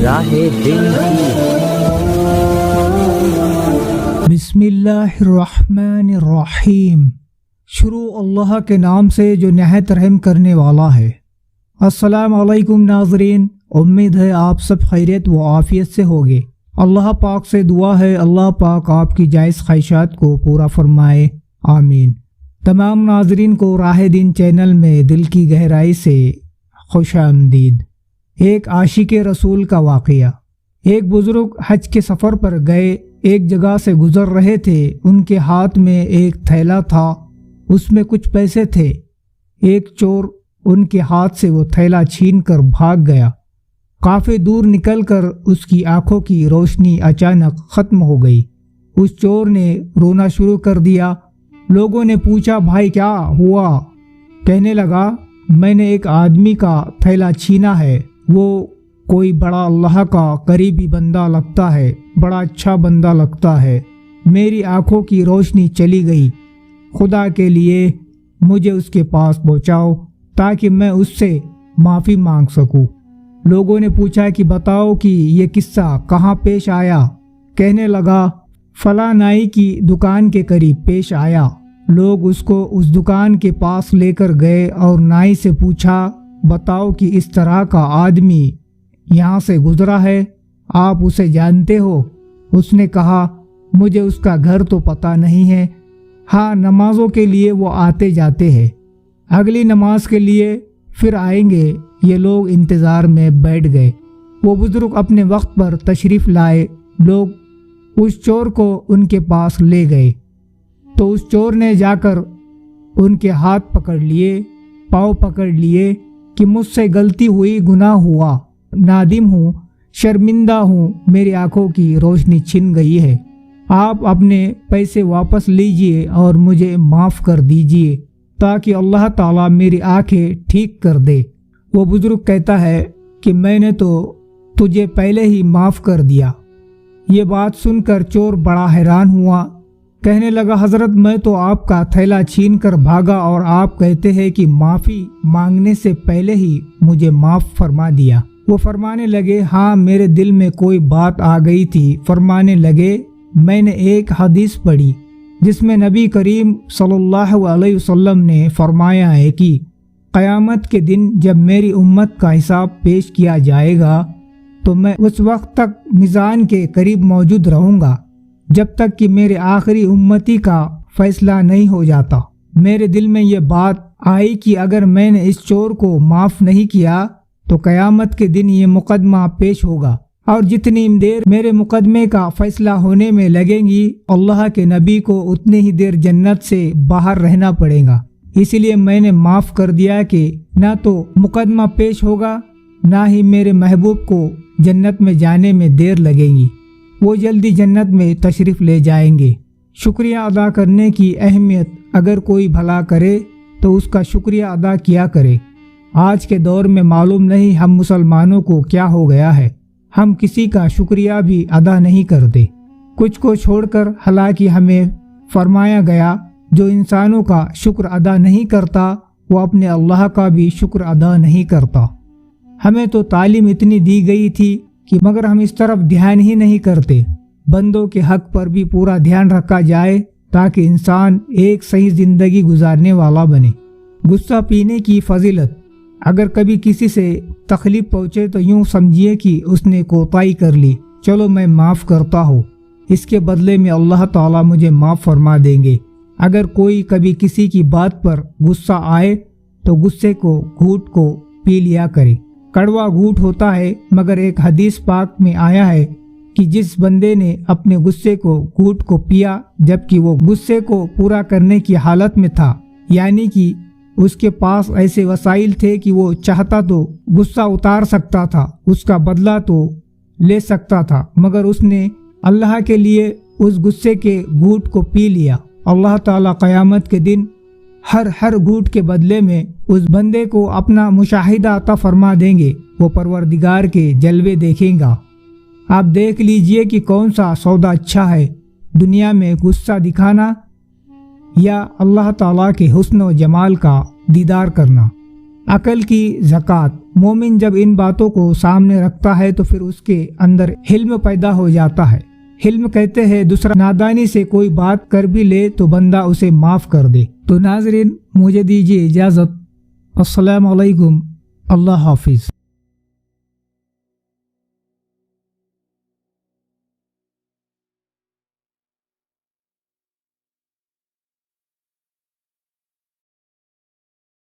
راہ دل کی۔ بسم اللہ الرحمن الرحیم۔ شروع اللہ کے نام سے جو نہایت رحم کرنے والا ہے۔ السلام علیکم ناظرین، امید ہے آپ سب خیریت و عافیت سے ہوگے۔ اللہ پاک سے دعا ہے اللہ پاک آپ کی جائز خواہشات کو پورا فرمائے، آمین۔ تمام ناظرین کو راہ دین چینل میں دل کی گہرائی سے خوش آمدید۔ ایک عاشق رسول کا واقعہ۔ ایک بزرگ حج کے سفر پر گئے، ایک جگہ سے گزر رہے تھے، ان کے ہاتھ میں ایک تھیلا تھا، اس میں کچھ پیسے تھے۔ ایک چور ان کے ہاتھ سے وہ تھیلا چھین کر بھاگ گیا۔ کافی دور نکل کر اس کی آنکھوں کی روشنی اچانک ختم ہو گئی۔ اس چور نے رونا شروع کر دیا۔ لوگوں نے پوچھا، بھائی کیا ہوا؟ کہنے لگا، میں نے ایک آدمی کا تھیلا چھینا ہے، وہ کوئی بڑا اللہ کا قریبی بندہ لگتا ہے، بڑا اچھا بندہ لگتا ہے، میری آنکھوں کی روشنی چلی گئی، خدا کے لیے مجھے اس کے پاس پہنچاؤ تاکہ میں اس سے معافی مانگ سکوں۔ لوگوں نے پوچھا کہ بتاؤ کہ یہ قصہ کہاں پیش آیا؟ کہنے لگا، فلاں نائی کی دکان کے قریب پیش آیا۔ لوگ اس کو اس دکان کے پاس لے کر گئے اور نائی سے پوچھا، بتاؤ کہ اس طرح کا آدمی یہاں سے گزرا ہے، آپ اسے جانتے ہو؟ اس نے کہا، مجھے اس کا گھر تو پتہ نہیں ہے، ہاں نمازوں کے لیے وہ آتے جاتے ہیں، اگلی نماز کے لیے پھر آئیں گے۔ یہ لوگ انتظار میں بیٹھ گئے۔ وہ بزرگ اپنے وقت پر تشریف لائے۔ لوگ اس چور کو ان کے پاس لے گئے تو اس چور نے جا کر ان کے ہاتھ پکڑ لیے، پاؤں پکڑ لیے کہ مجھ سے غلطی ہوئی، گناہ ہوا، نادم ہوں، شرمندہ ہوں، میری آنکھوں کی روشنی چھن گئی ہے، آپ اپنے پیسے واپس لیجئے اور مجھے معاف کر دیجئے تاکہ اللہ تعالیٰ میری آنکھیں ٹھیک کر دے۔ وہ بزرگ کہتا ہے کہ میں نے تو تجھے پہلے ہی معاف کر دیا۔ یہ بات سن کر چور بڑا حیران ہوا، کہنے لگا، حضرت میں تو آپ کا تھیلا چھین کر بھاگا اور آپ کہتے ہیں کہ معافی مانگنے سے پہلے ہی مجھے معاف فرما دیا۔ وہ فرمانے لگے، ہاں میرے دل میں کوئی بات آ گئی تھی۔ فرمانے لگے، میں نے ایک حدیث پڑھی جس میں نبی کریم صلی اللہ علیہ وسلم نے فرمایا ہے کہ قیامت کے دن جب میری امت کا حساب پیش کیا جائے گا تو میں اس وقت تک میزان کے قریب موجود رہوں گا جب تک کہ میرے آخری امتی کا فیصلہ نہیں ہو جاتا۔ میرے دل میں یہ بات آئی کہ اگر میں نے اس چور کو معاف نہیں کیا تو قیامت کے دن یہ مقدمہ پیش ہوگا، اور جتنی دیر میرے مقدمے کا فیصلہ ہونے میں لگیں گی، اللہ کے نبی کو اتنی ہی دیر جنت سے باہر رہنا پڑے گا۔ اس لیے میں نے معاف کر دیا کہ نہ تو مقدمہ پیش ہوگا، نہ ہی میرے محبوب کو جنت میں جانے میں دیر لگے گی، وہ جلدی جنت میں تشریف لے جائیں گے۔ شکریہ ادا کرنے کی اہمیت، اگر کوئی بھلا کرے تو اس کا شکریہ ادا کیا کرے۔ آج کے دور میں معلوم نہیں ہم مسلمانوں کو کیا ہو گیا ہے، ہم کسی کا شکریہ بھی ادا نہیں کرتے۔ کچھ کو چھوڑ کر حالانکہ ہمیں فرمایا گیا، جو انسانوں کا شکر ادا نہیں کرتا وہ اپنے اللہ کا بھی شکر ادا نہیں کرتا۔ ہمیں تو تعلیم اتنی دی گئی تھی کہ مگر ہم اس طرف دھیان ہی نہیں کرتے۔ بندوں کے حق پر بھی پورا دھیان رکھا جائے تاکہ انسان ایک صحیح زندگی گزارنے والا بنے۔ غصہ پینے کی فضیلت، اگر کبھی کسی سے تکلیف پہنچے تو یوں سمجھیے کہ اس نے کوتاہی کر لی، چلو میں معاف کرتا ہوں، اس کے بدلے میں اللہ تعالیٰ مجھے معاف فرما دیں گے۔ اگر کوئی کبھی کسی کی بات پر غصہ آئے تو غصے کو گھونٹ کو پی لیا کرے۔ کڑوا گھونٹ ہوتا ہے، مگر ایک حدیث پاک میں آیا ہے کہ جس بندے نے اپنے غصے کو گھونٹ کو پیا جبکہ وہ غصے کو پورا کرنے کی حالت میں تھا، یعنی کہ اس کے پاس ایسے وسائل تھے کہ وہ چاہتا تو غصہ اتار سکتا تھا، اس کا بدلہ تو لے سکتا تھا، مگر اس نے اللہ کے لیے اس غصے کے گھونٹ کو پی لیا۔ اللہ تعالیٰ قیامت کے دن ہر گھونٹ کے بدلے میں اس بندے کو اپنا مشاہدہ عطا فرما دیں گے، وہ پروردگار کے جلوے دیکھیں گا۔ آپ دیکھ لیجئے کہ کون سا سودا اچھا ہے، دنیا میں غصہ دکھانا یا اللہ تعالیٰ کے حسن و جمال کا دیدار کرنا۔ عقل کی زکوٰۃ، مومن جب ان باتوں کو سامنے رکھتا ہے تو پھر اس کے اندر حلم پیدا ہو جاتا ہے۔ حلم کہتے ہیں دوسرا نادانی سے کوئی بات کر بھی لے تو بندہ اسے معاف کر دے۔ تو ناظرین مجھے دیجیے اجازت، السلام علیکم، اللہ حافظ۔